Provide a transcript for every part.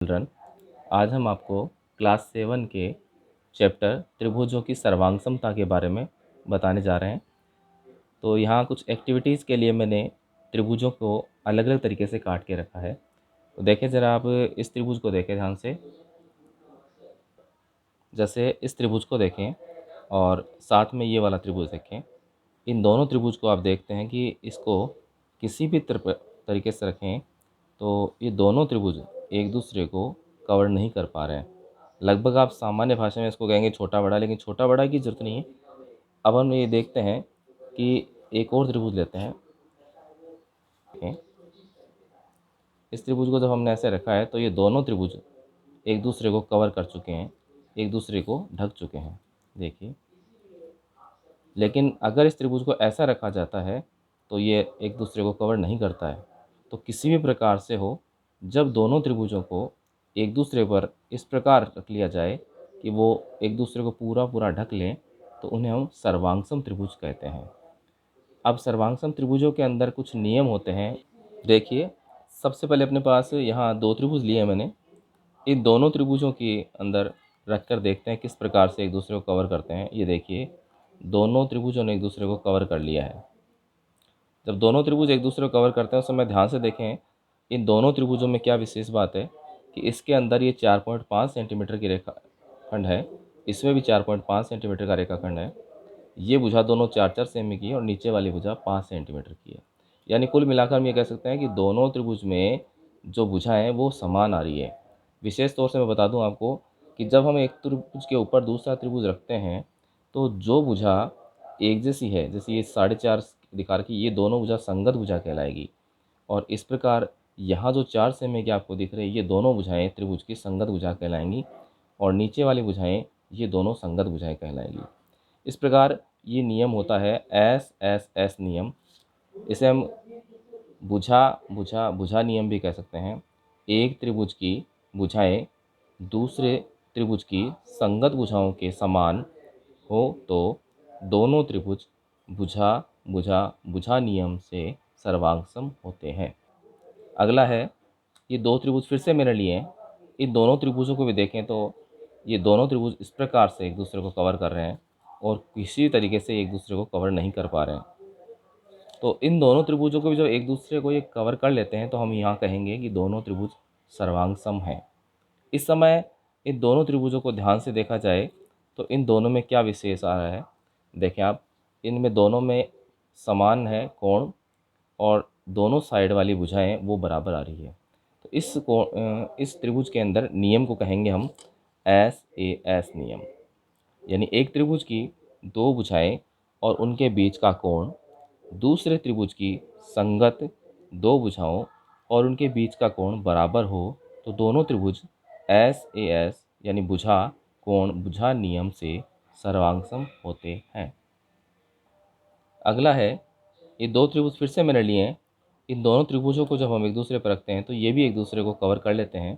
Children, आज हम आपको क्लास 7 के चैप्टर त्रिभुजों की सर्वांग के बारे में बताने जा रहे हैं। तो यहाँ कुछ एक्टिविटीज़ के लिए मैंने त्रिभुजों को अलग अलग तरीके से काट के रखा है। तो देखें ज़रा, आप इस त्रिभुज को देखें ध्यान से। जैसे इस त्रिभुज को देखें और साथ में ये वाला त्रिभुज देखें। इन दोनों त्रिभुज को आप देखते हैं कि इसको किसी भी तरीके से रखें तो ये दोनों त्रिभुज एक दूसरे को कवर नहीं कर पा रहे हैं। लगभग आप सामान्य भाषा में इसको कहेंगे छोटा बड़ा, लेकिन छोटा बड़ा की ज़रूरत नहीं है। अब हम ये देखते हैं कि एक और त्रिभुज लेते हैं। इस त्रिभुज को जब हमने ऐसे रखा है तो ये दोनों त्रिभुज एक दूसरे को कवर कर चुके हैं, एक दूसरे को ढक चुके हैं, देखिए। लेकिन अगर इस त्रिभुज को ऐसा रखा जाता है तो ये एक दूसरे को कवर नहीं करता है। तो किसी भी प्रकार से हो, जब दोनों त्रिभुजों को एक दूसरे पर इस प्रकार रख लिया जाए कि वो एक दूसरे को पूरा पूरा ढक लें, तो उन्हें हम सर्वांगसम त्रिभुज कहते हैं। अब सर्वांगसम त्रिभुजों के अंदर कुछ नियम होते हैं। देखिए, सबसे पहले अपने पास यहाँ दो त्रिभुज लिए हैं मैंने। इन दोनों त्रिभुजों के अंदर रख कर देखते हैं किस प्रकार से एक दूसरे को कवर करते हैं। ये देखिए, दोनों त्रिभुजों ने एक दूसरे को कवर कर लिया है। जब दोनों त्रिभुज एक दूसरे को कवर करते हैं उस समय ध्यान से देखें इन दोनों त्रिभुजों में क्या विशेष बात है कि इसके अंदर ये 4.5 सेंटीमीटर की रेखाखंड है, इसमें भी 4.5 सेंटीमीटर का रेखाखंड है। ये भुजा दोनों 4-4 सेमी की है और नीचे वाली भुजा 5 सेंटीमीटर की है। यानी कुल मिलाकर हम ये कह सकते हैं कि दोनों त्रिभुज में जो भुजाएं हैं वो समान आ रही है। विशेष तौर से मैं बता दूं आपको कि जब हम एक त्रिभुज के ऊपर दूसरा त्रिभुज रखते हैं तो जो भुजा एक जैसी है, जैसे ये 4.5 दिखा रखी, ये दोनों भुजा संगत भुजा कहलाएगी। और इस प्रकार यहाँ जो 4 सेमी की आपको दिख रही है, ये दोनों भुजाएं त्रिभुज की संगत भुजा कहलाएंगी और नीचे वाली भुजाएं ये दोनों संगत भुजाएं कहलाएंगी। इस प्रकार ये नियम होता है एस एस एस नियम। इसे हम भुजा भुजा भुजा नियम भी कह सकते हैं। एक त्रिभुज की भुजाएं दूसरे त्रिभुज की संगत भुजाओं के समान हो तो दोनों त्रिभुज भुजा भुजा भुजा नियम से सर्वांगसम होते हैं। अगला है, ये दो त्रिभुज फिर से मैंने लिए हैं। इन दोनों त्रिभुजों को भी देखें तो ये दोनों त्रिभुज इस प्रकार से एक दूसरे को कवर कर रहे हैं और किसी तरीके से एक दूसरे को कवर नहीं कर पा रहे हैं। तो इन दोनों त्रिभुजों को भी जब एक दूसरे को ये कवर कर लेते हैं तो हम यहाँ कहेंगे कि दोनों त्रिभुज सर्वांगसम हैं। इस समय इन दोनों त्रिभुजों को ध्यान से देखा जाए तो इन दोनों में क्या विशेष आ रहा है। देखें आप, इनमें दोनों में समान है कोण और दोनों साइड वाली भुजाएं वो बराबर आ रही है। तो इस त्रिभुज के अंदर नियम को कहेंगे हम एस ए एस नियम। यानी एक त्रिभुज की दो भुजाएं और उनके बीच का कोण दूसरे त्रिभुज की संगत दो भुजाओं और उनके बीच का कोण बराबर हो तो दोनों त्रिभुज एस ए एस यानी भुजा कोण भुजा नियम से सर्वांगसम होते हैं। अगला है, ये दो त्रिभुज फिर से मैंने लिए हैं। इन दोनों त्रिभुजों को जब हम एक दूसरे पर रखते हैं तो ये भी एक दूसरे को कवर कर लेते हैं,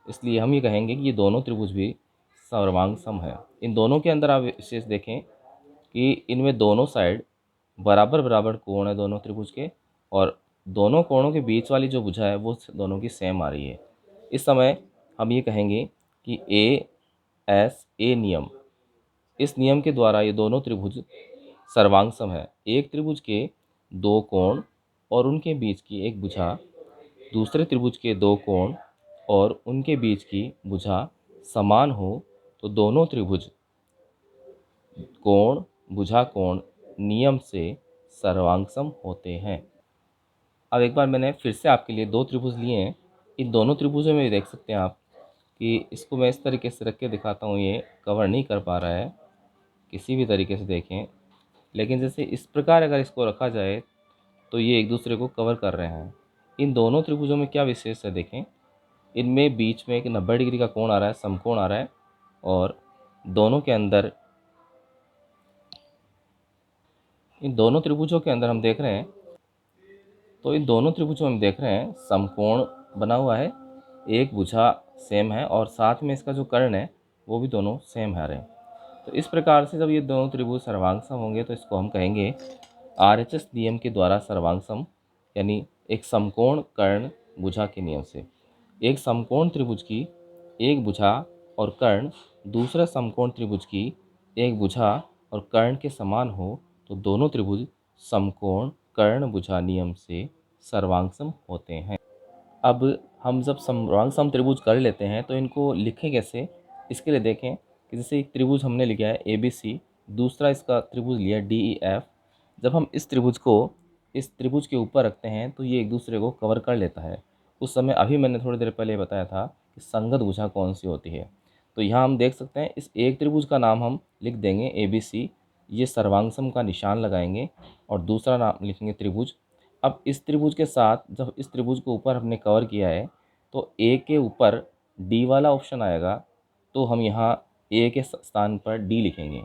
इसलिए हम ये कहेंगे कि ये दोनों त्रिभुज भी सर्वांगसम है। इन दोनों के अंदर आप विशेष देखें कि इनमें दोनों साइड बराबर बराबर कोण है दोनों त्रिभुज के, और दोनों कोणों के बीच वाली जो भुजा है वो दोनों की सेम आ रही है। इस समय हम ये कहेंगे कि ए एस ए नियम, इस नियम के द्वारा ये दोनों त्रिभुज सर्वांगसम है। एक त्रिभुज के दो कोण और उनके बीच की एक भुजा दूसरे त्रिभुज के दो कोण और उनके बीच की भुजा समान हो तो दोनों त्रिभुज कोण भुजा कोण नियम से सर्वांगसम होते हैं। अब एक बार मैंने फिर से आपके लिए दो त्रिभुज लिए हैं। इन दोनों त्रिभुजों में देख सकते हैं आप कि इसको मैं इस तरीके से रख के दिखाता हूँ, ये कवर नहीं कर पा रहा है किसी भी तरीके से देखें। लेकिन जैसे इस प्रकार अगर इसको रखा जाए तो ये एक दूसरे को कवर कर रहे हैं। इन दोनों त्रिभुजों में क्या विशेष है देखें, इनमें बीच में एक 90 डिग्री का कोण आ रहा है, समकोण आ रहा है, और दोनों के अंदर इन दोनों त्रिभुजों के अंदर हम देख रहे हैं, तो इन दोनों त्रिभुजों में हम देख रहे हैं समकोण बना हुआ है, एक भुजा सेम है और साथ में इसका जो कर्ण है वो भी दोनों सेम है रहे हैं। तो इस प्रकार से जब ये दोनों त्रिभुज सर्वांगसम होंगे तो इसको हम कहेंगे आरएचएस नियम के द्वारा सर्वांगसम, यानी एक समकोण कर्ण भुजा के नियम से। एक समकोण त्रिभुज की एक भुजा और कर्ण दूसरे समकोण त्रिभुज की एक भुजा और कर्ण के समान हो तो दोनों त्रिभुज समकोण कर्ण भुजा नियम से सर्वांगसम होते हैं। अब हम जब सर्वांगसम त्रिभुज कर लेते हैं तो इनको लिखें कैसे, इसके लिए देखें कि जैसे एक त्रिभुज हमने लिया है ABC, दूसरा इसका त्रिभुज लिया DEF। जब हम इस त्रिभुज को इस त्रिभुज के ऊपर रखते हैं तो ये एक दूसरे को कवर कर लेता है। उस समय अभी मैंने थोड़ी देर पहले बताया था कि संगत भुजा कौन सी होती है। तो यहाँ हम देख सकते हैं इस एक त्रिभुज का नाम हम लिख देंगे ABC, ये सर्वांगसम का निशान लगाएंगे और दूसरा नाम लिखेंगे त्रिभुज। अब इस त्रिभुज के साथ जब इस त्रिभुज को ऊपर हमने कवर किया है तो ए के ऊपर डी वाला ऑप्शन आएगा, तो हम यहाँ ए के स्थान पर डी लिखेंगे।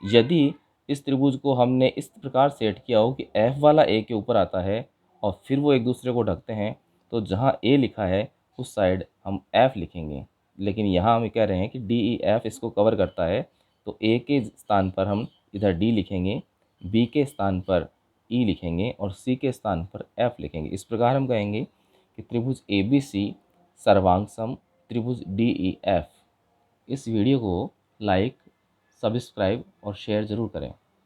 यदि इस त्रिभुज को हमने इस प्रकार सेट किया हो कि एफ वाला ए के ऊपर आता है और फिर वो एक दूसरे को ढकते हैं, तो जहाँ ए लिखा है उस साइड हम एफ लिखेंगे। लेकिन यहाँ हम कह रहे हैं कि डी ई एफ इसको कवर करता है, तो ए के स्थान पर हम इधर डी लिखेंगे, बी के स्थान पर ई लिखेंगे और सी के स्थान पर एफ लिखेंगे। इस प्रकार हम कहेंगे कि त्रिभुज ABC सर्वांगसम त्रिभुज DEF। इस वीडियो को लाइक, सब्सक्राइब और शेयर ज़रूर करें।